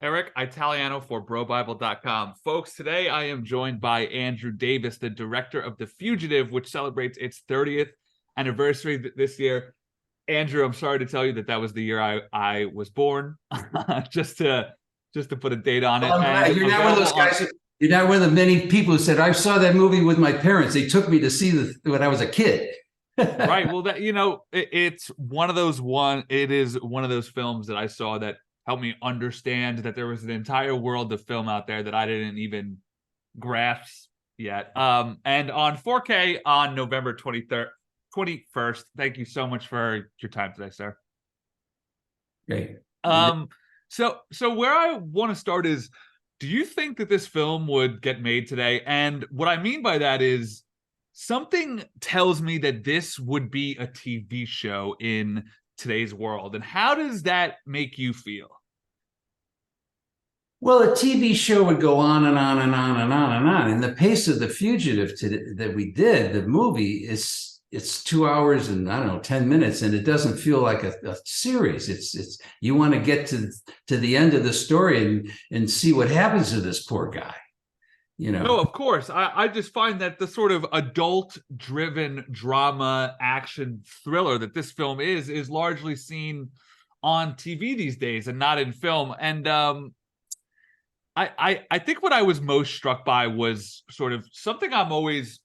Eric Italiano for BroBible.com. Folks, today I am joined by Andrew Davis, the director of The Fugitive, which celebrates its 30th anniversary this year. Andrew, I'm sorry to tell you that was the year I was born, just to put a date on Well, it. I'm And glad you're not one of those available on guys. You're not one of the many people who said, "I saw that movie with my parents. They took me to see when I was a kid." right. Well, it's one of those one. It is one of those films that I saw that helped me understand that there was an entire world of film out there that I didn't even grasp yet. And on 4K on November 23rd, 21st. Thank you so much for your time today, sir. Great. Um, so where I want to start is, do you think that this film would get made today? And what I mean by that is something tells me that this would be a TV show in today's world. And how does that make you feel? Well, a TV show would go on and on and on and on and on. And the pace of The Fugitive that we did, the movie, it's 2 hours and I don't know 10 minutes, and it doesn't feel like a series. It's you want to get to the end of the story and see what happens to this poor guy. No, of course. I just find that the sort of adult-driven drama action thriller that this film is largely seen on TV these days and not in film. And I think what I was most struck by was sort of something I'm always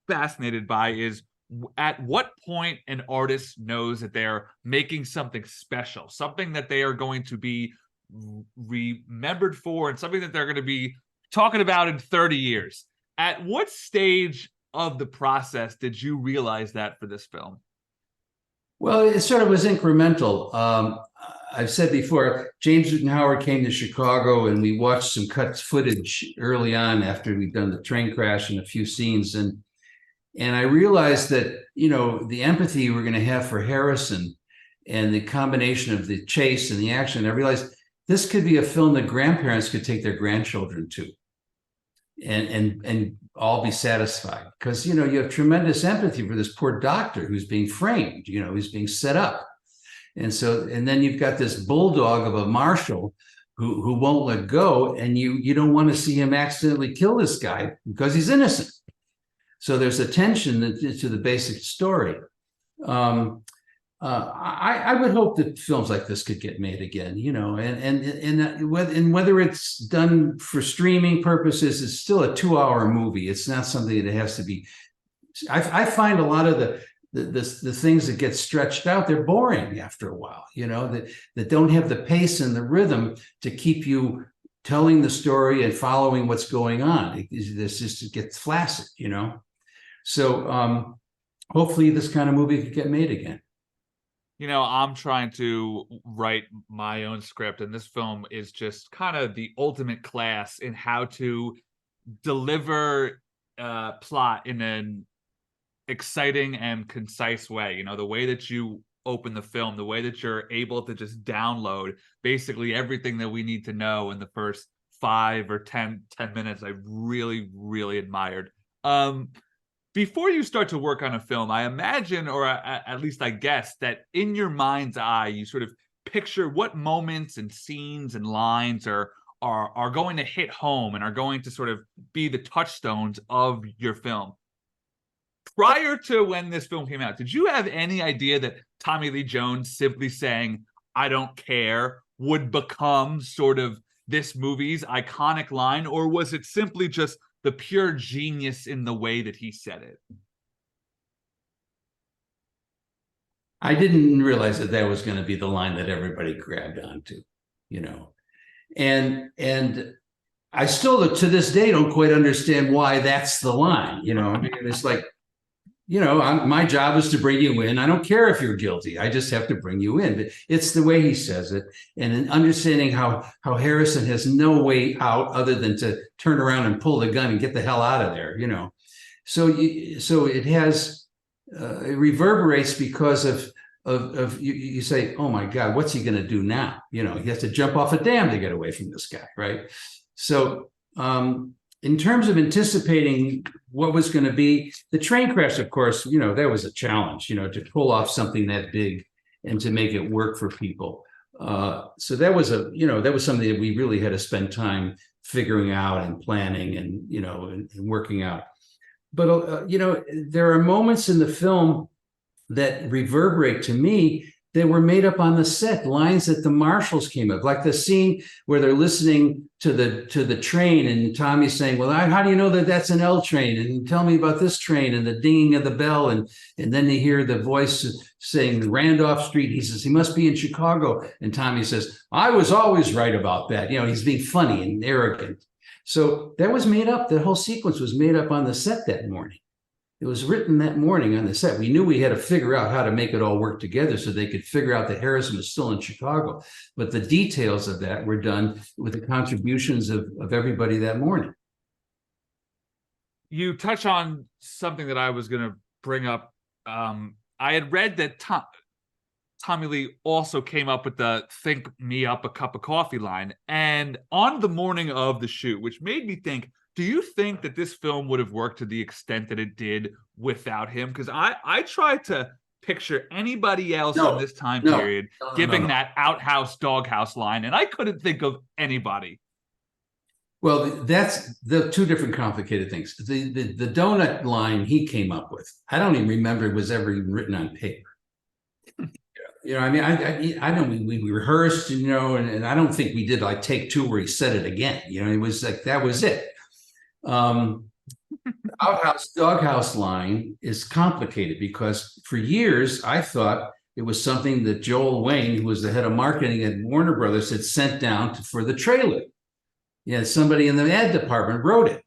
fascinated by is at what point an artist knows that they're making something special, something that they are going to be remembered for, and something that they're going to be talking about in 30 years. At what stage of the process did you realize that for this film? Well, it sort of was incremental. I've said before, James Newton Howard came to Chicago and we watched some cut footage early on after we'd done the train crash and a few scenes. And I realized that, the empathy we're going to have for Harrison and the combination of the chase and the action, I realized this could be a film that grandparents could take their grandchildren to and all be satisfied. Because, you have tremendous empathy for this poor doctor who's being framed, who's being set up. And then you've got this bulldog of a marshal who won't let go, and you don't want to see him accidentally kill this guy because he's innocent. So there's a tension to the basic story. I would hope that films like this could get made again, and whether it's done for streaming purposes, it's still a 2-hour movie. It's not something that has to be. I find a lot of the things that get stretched out, they're boring after a while, that don't have the pace and the rhythm to keep you telling the story and following what's going on. It gets flaccid, So hopefully this kind of movie could get made again. I'm trying to write my own script, and this film is just kind of the ultimate class in how to deliver plot in an exciting and concise way. The way that you open the film, the way that you're able to just download basically everything that we need to know in the first 5 or 10 minutes, I really, really admired. Before you start to work on a film, I imagine, or at least I guess, that in your mind's eye, you sort of picture what moments and scenes and lines are going to hit home and are going to sort of be the touchstones of your film. Prior to when this film came out, did you have any idea that Tommy Lee Jones simply saying, "I don't care," would become sort of this movie's iconic line, or was it simply just the pure genius in the way that he said it? I didn't realize that was going to be the line that everybody grabbed onto, and I still to this day don't quite understand why that's the line. I mean, it's like, my job is to bring you in. I don't care if you're guilty. I just have to bring you in. But it's the way he says it, and in understanding how Harrison has no way out other than to turn around and pull the gun and get the hell out of there. So it has it reverberates because of you say, oh my God, what's he going to do now? He has to jump off a dam to get away from this guy, right? So in terms of anticipating what was going to be the train crash, of course, that was a challenge, to pull off something that big and to make it work for people. So that was that was something that we really had to spend time figuring out and planning and, and working out. But, there are moments in the film that reverberate to me that were made up on the set, lines that the marshals came up, like the scene where they're listening to the train and Tommy's saying, well, how do you know that that's an L train? And tell me about this train, and the dinging of the bell. And then they hear the voice saying Randolph Street. He says, he must be in Chicago. And Tommy says, I was always right about that. He's being funny and arrogant. So that was made up. The whole sequence was made up on the set that morning. It was written that morning on the set. We knew we had to figure out how to make it all work together so they could figure out that Harrison was still in Chicago. But the details of that were done with the contributions of everybody that morning. You touch on something that I was going to bring up. I had read that Tommy Lee also came up with the "think me up a cup of coffee" line. And on the morning of the shoot, which made me think, do you think that this film would have worked to the extent that it did without him? Because I tried to picture anybody else in this time period giving that outhouse, doghouse line, and I couldn't think of anybody. Well, that's the two different complicated things. The donut line he came up with, I don't even remember it was ever even written on paper. I mean, I know we rehearsed, and I don't think we did like take two where he said it again. It was like, that was it. Outhouse doghouse line is complicated because for years I thought it was something that Joel Wayne, who was the head of marketing at Warner Brothers, had sent down for the trailer. Somebody in the ad department wrote it.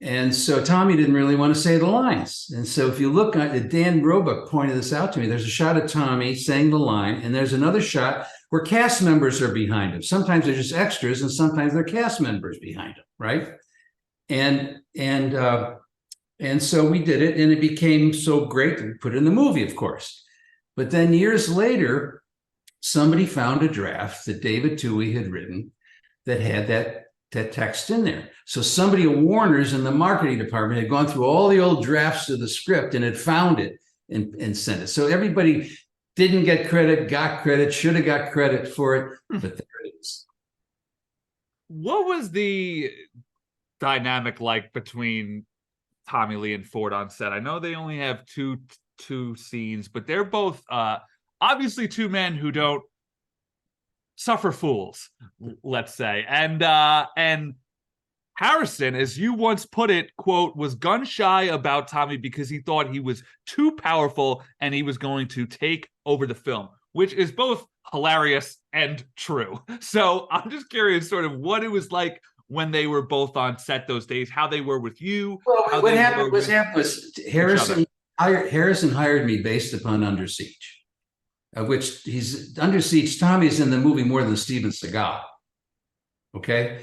And so Tommy didn't really want to say the lines. And so if you look at it, Dan Roebuck pointed this out to me. There's a shot of Tommy saying the line, and there's another shot where cast members are behind him. Sometimes they're just extras, and sometimes they're cast members behind him, right? And so we did it, and it became so great that we put it in the movie, of course. But then years later, somebody found a draft that David Toohey had written that had that text in there. So somebody at Warner's in the marketing department had gone through all the old drafts of the script and had found it and sent it. So everybody didn't get credit, got credit, should have got credit for it, but there it is. What was the dynamic like between Tommy Lee and Ford on set? I know they only have two scenes, but they're both obviously two men who don't suffer fools, let's say. And Harrison, as you once put it, quote, was gun shy about Tommy because he thought he was too powerful and he was going to take over the film, which is both hilarious and true. So I'm just curious sort of what it was like when they were both on set those days, how they were with you. Well, what happened was Harrison hired me based upon Under Siege, of which he's Under Siege. Tommy's in the movie more than Steven Seagal. Okay.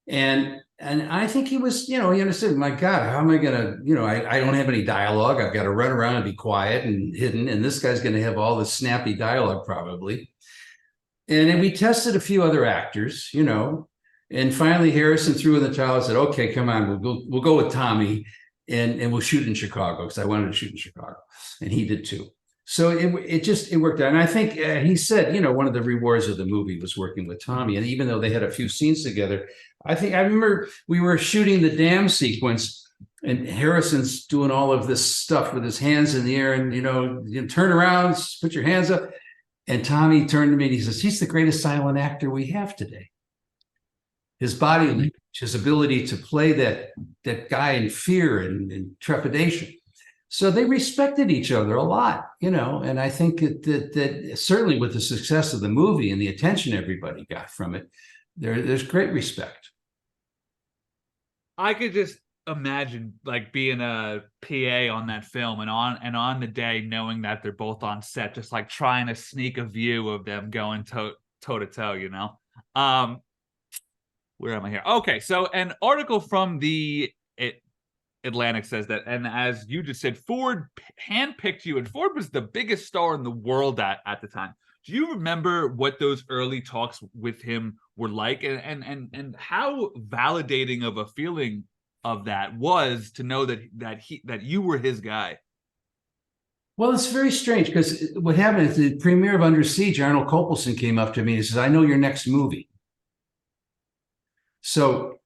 And I think he was, he understood, my God, how am I going to, I don't have any dialogue. I've got to run around and be quiet and hidden. And this guy's going to have all the snappy dialogue probably. And then we tested a few other actors, and finally Harrison threw in the towel and said, okay, come on, we'll go with Tommy and we'll shoot in Chicago, because I wanted to shoot in Chicago. And he did too. So it worked out. And I think he said, one of the rewards of the movie was working with Tommy. And even though they had a few scenes together, I remember we were shooting the dam sequence and Harrison's doing all of this stuff with his hands in the air and, you turn around, put your hands up. And Tommy turned to me and he says, he's the greatest silent actor we have today. His body language, his ability to play that guy in fear and trepidation. So they respected each other a lot, and I think that certainly with the success of the movie and the attention everybody got from it, there's great respect. I could just imagine like being a PA on that film and on the day knowing that they're both on set, just like trying to sneak a view of them going toe to toe, Where am I here? Okay, so an article from the Atlantic says that, and as you just said, Ford handpicked you, and Ford was the biggest star in the world at the time. Do you remember what those early talks with him were like, and how validating of a feeling of that was to know that you were his guy? Well, it's very strange because what happened is the premiere of Under Siege, Arnold Kopelson came up to me and says, "I know your next movie." So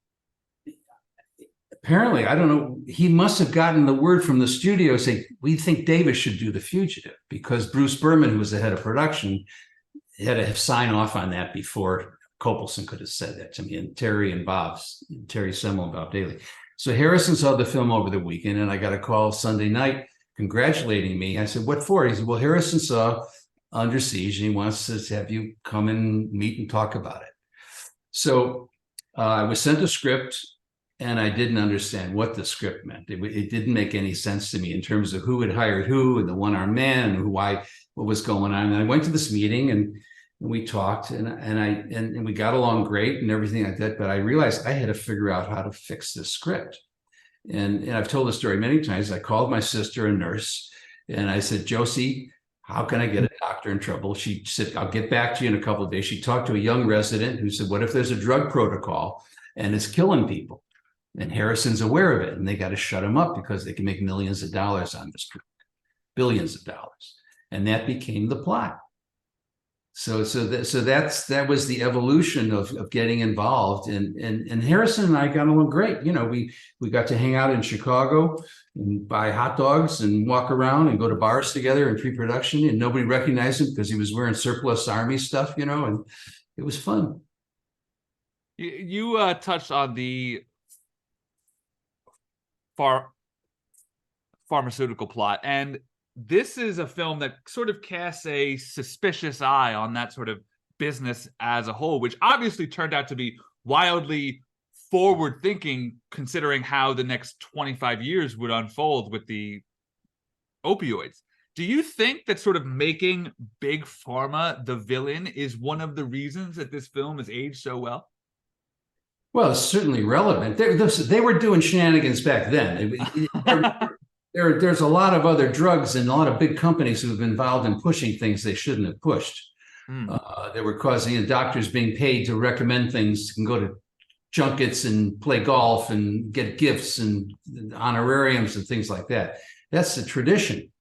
apparently, I don't know, he must have gotten the word from the studio saying, "We think Davis should do The Fugitive," because Bruce Berman, who was the head of production, had to have sign off on that before Kopelson could have said that to me, and Terry Semmel and Bob Daly. So Harrison saw the film over the weekend, and I got a call Sunday night congratulating me. I said, "What for?" He said, "Well, Harrison saw Under Siege, and he wants to have you come and meet and talk about it." So I was sent a script, and I didn't understand what the script meant. It didn't make any sense to me in terms of who had hired who and the one-armed man and what was going on. And I went to this meeting and we talked and we got along great and everything like that. But I realized I had to figure out how to fix this script. And I've told the story many times. I called my sister, a nurse, and I said, "Josie, how can I get a doctor in trouble?" She said, "I'll get back to you in a couple of days." She talked to a young resident who said, "What if there's a drug protocol and it's killing people? And Harrison's aware of it, and they got to shut him up because they can make millions of dollars on this drug, billions of dollars." And that became the plot. So that was the evolution of getting involved. And Harrison and I got along great. You know, we got to hang out in Chicago and buy hot dogs and walk around and go to bars together in pre-production, and nobody recognized him because he was wearing surplus army stuff, you know, and it was fun. You touched on the pharmaceutical plot, and this is a film that sort of casts a suspicious eye on that sort of business as a whole, which obviously turned out to be wildly forward thinking considering how the next 25 years would unfold with the opioids. Do you think that sort of making Big Pharma the villain is one of the reasons that this film has aged so well? Well, it's certainly relevant. They were doing shenanigans back then. There's a lot of other drugs and a lot of big companies who have been involved in pushing things they shouldn't have pushed. They were causing doctors being paid to recommend things and go to junkets and play golf and get gifts and honorariums and things like that. That's the tradition.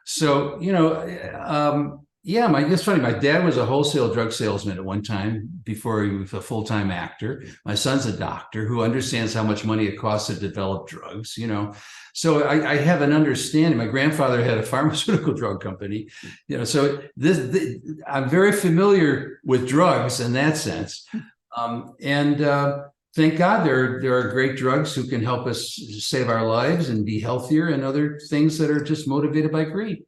So, you know, yeah, it's funny. My dad was a wholesale drug salesman at one time before he was a full-time actor. My son's a doctor who understands how much money it costs to develop drugs, you know. So I have an understanding. My grandfather had a pharmaceutical drug company, you know, so I'm very familiar with drugs in that sense. Thank God there are great drugs who can help us save our lives and be healthier, and other things that are just motivated by greed.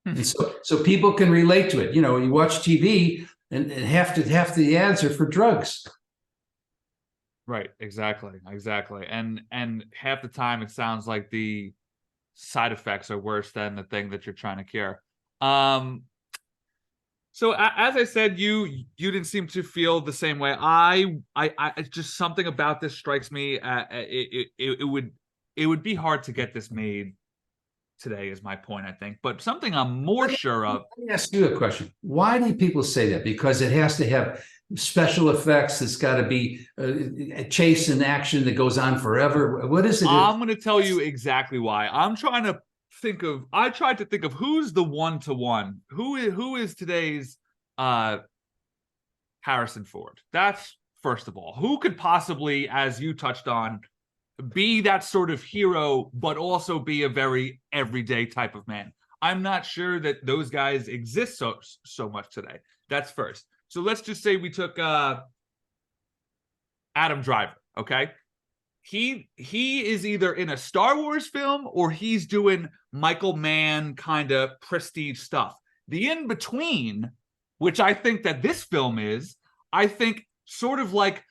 And so people can relate to it. You know, you watch TV and half the ads are for drugs. Right, exactly. And half the time it sounds like the side effects are worse than the thing that you're trying to cure. So as I said, you didn't seem to feel the same way. I just, something about this strikes me. It would be hard to get this made today, is my point, I think. But something I'm more sure of. Let me ask you a question. Why do people say that? Because it has to have special effects. It's got to be a chase and action that goes on forever. What is it? I'm going to tell you exactly why. I tried to think of who's the one-to-one. Who is today's Harrison Ford? That's first of all. Who could possibly, as you touched on, be that sort of hero, but also be a very everyday type of man? I'm not sure that those guys exist so much today. That's first. So let's just say we took Adam Driver, okay? He is either in a Star Wars film or he's doing Michael Mann kind of prestige stuff. The in-between, which I think that this film is, I think sort of like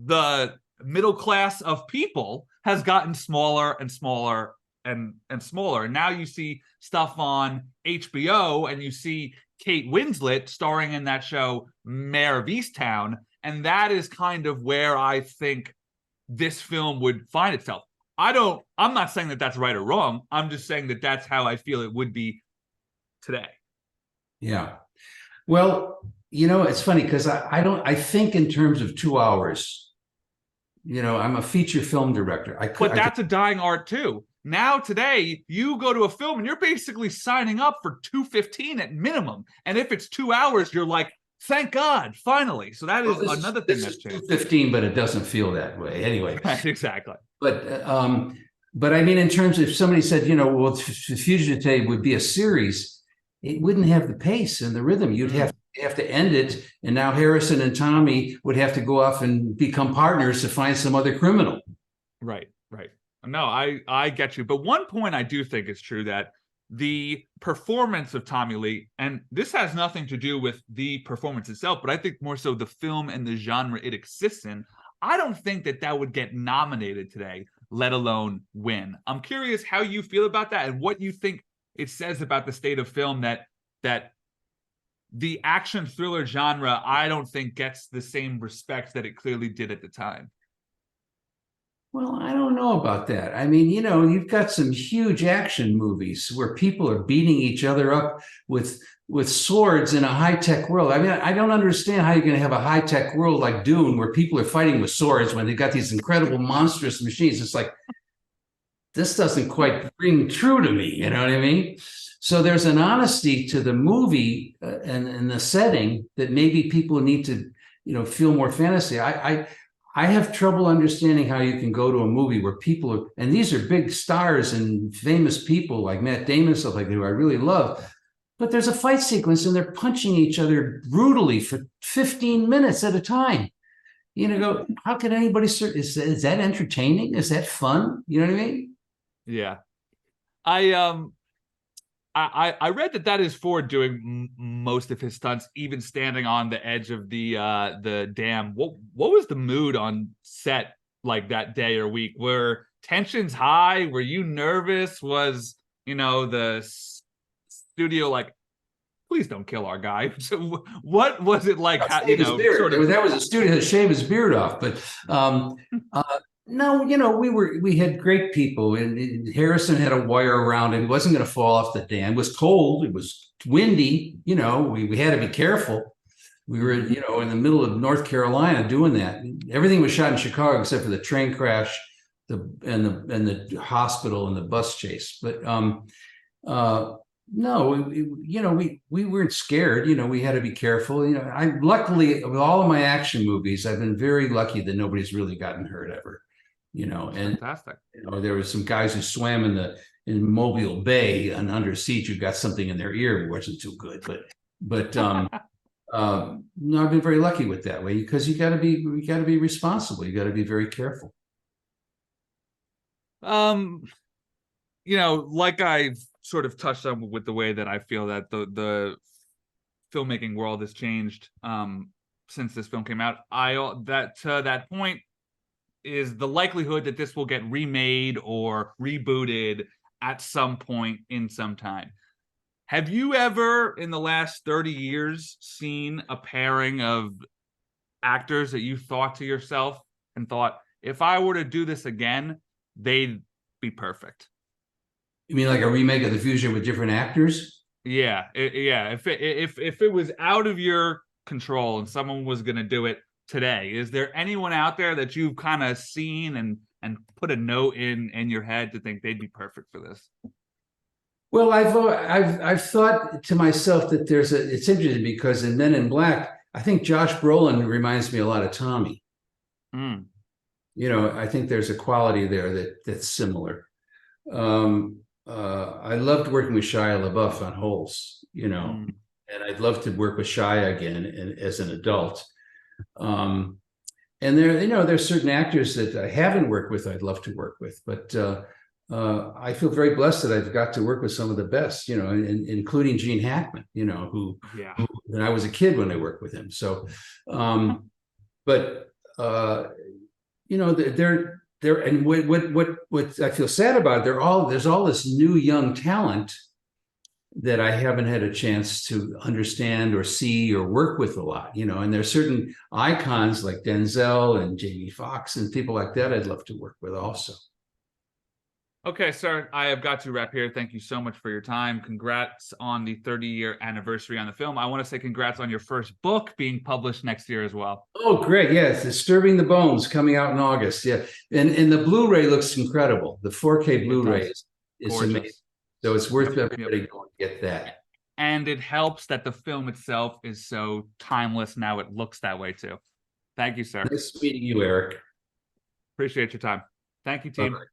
the middle class of people has gotten smaller and smaller and smaller. And now you see stuff on HBO and you see Kate Winslet starring in that show, Mayor of Easttown. And that is kind of where I think this film would find itself. I'm not saying that that's right or wrong. I'm just saying that that's how I feel it would be today. Yeah. Well, you know, it's funny because I think in terms of 2 hours. You know, I'm a feature film director. But that's a dying art too. Now today, you go to a film and you're basically signing up for 215 at minimum. And if it's 2 hours, you're like, thank God, finally. So that is another thing that's changed. 215, but it doesn't feel that way anyway. Right, exactly. But I mean, in terms of if somebody said, you know, well, Fugitive would be a series, it wouldn't have the pace and the rhythm. You'd have to end it, and now Harrison and Tommy would have to go off and become partners to find some other criminal. Right, right. No, I get you. But one point I do think is true, that the performance of Tommy Lee, and this has nothing to do with the performance itself, but I think more so the film and the genre it exists in, I don't think that would get nominated today, let alone win. I'm curious how you feel about that and what you think it says about the state of film, that the action thriller genre, I don't think gets the same respect that it clearly did at the time. Well, I don't know about that. I mean, you know, you've got some huge action movies where people are beating each other up with swords in a high-tech world. I mean, I don't understand how you're going to have a high-tech world like Dune where people are fighting with swords when they've got these incredible monstrous machines. It's like, this doesn't quite ring true to me, you know what I mean? So there's an honesty to the movie and the setting that maybe people need to, you know, feel more fantasy. I have trouble understanding how you can go to a movie where people are, and these are big stars and famous people like Matt Damon, stuff like that, who I really love, but there's a fight sequence and they're punching each other brutally for 15 minutes at a time. You know, how can anybody, is that entertaining? Is that fun? You know what I mean? Yeah. I read that is Ford doing most of his stunts, even standing on the edge of the dam. What was the mood on set like that day or week? Were tensions high? Were you nervous? Was, you know, the studio like, please don't kill our guy? So what was it like? How, you know, sort of, that was a studio that shaved his beard off, but no, you know, we had great people, and Harrison had a wire around him. He wasn't going to fall off the dam. It was cold. It was windy. You know, we had to be careful. We were, you know, in the middle of North Carolina doing that. Everything was shot in Chicago except for the train crash, and the hospital and the bus chase. But no, you know, we weren't scared. You know, we had to be careful. You know, I luckily, with all of my action movies, I've been very lucky that nobody's really gotten hurt ever. You know, and fantastic. You know, there were some guys who swam in Mobile Bay and under siege who got something in their ear. It wasn't too good, but no, I've been very lucky with that way, because you got to be responsible. You got to be very careful. You know, like I've sort of touched on with the way that I feel that the filmmaking world has changed since this film came out. That point is the likelihood that this will get remade or rebooted at some point in some time. Have you ever, in the last 30 years, seen a pairing of actors that you thought to yourself and thought, if I were to do this again, they'd be perfect? You mean like a remake of The Fugitive with different actors? Yeah, yeah. If it was out of your control and someone was going to do it today, is there anyone out there that you've kind of seen and put a note in your head to think they'd be perfect for this? Well, I've thought to myself that it's interesting, because in Men in Black, I think Josh Brolin reminds me a lot of Tommy. Mm. You know, I think there's a quality there that's similar. I loved working with Shia LaBeouf on Holes, you know, and I'd love to work with Shia again as an adult. And there, you know, there's certain actors that I haven't worked with I'd love to work with, but I feel very blessed that I've got to work with some of the best, you know, including Gene Hackman, you know, who when I was a kid when I worked with him. So, but you know, they're and what I feel sad about, there's all this new young talent that I haven't had a chance to understand or see or work with a lot, you know, and there's certain icons like Denzel and Jamie Foxx and people like that I'd love to work with also. Okay, sir, I have got to wrap here. Thank you so much for your time. Congrats on the 30-year anniversary on the film. I want to say congrats on your first book being published next year as well. Oh, great. Yes, Disturbing the Bones coming out in August. Yeah. And the Blu-ray looks incredible. The 4K It Blu-ray does. is amazing. Gorgeous. So it's worth Yep, everybody going to get that. And it helps that the film itself is so timeless now. It looks that way too. Thank you, sir. Nice meeting you, Eric. Appreciate your time. Thank you, team. Bye-bye.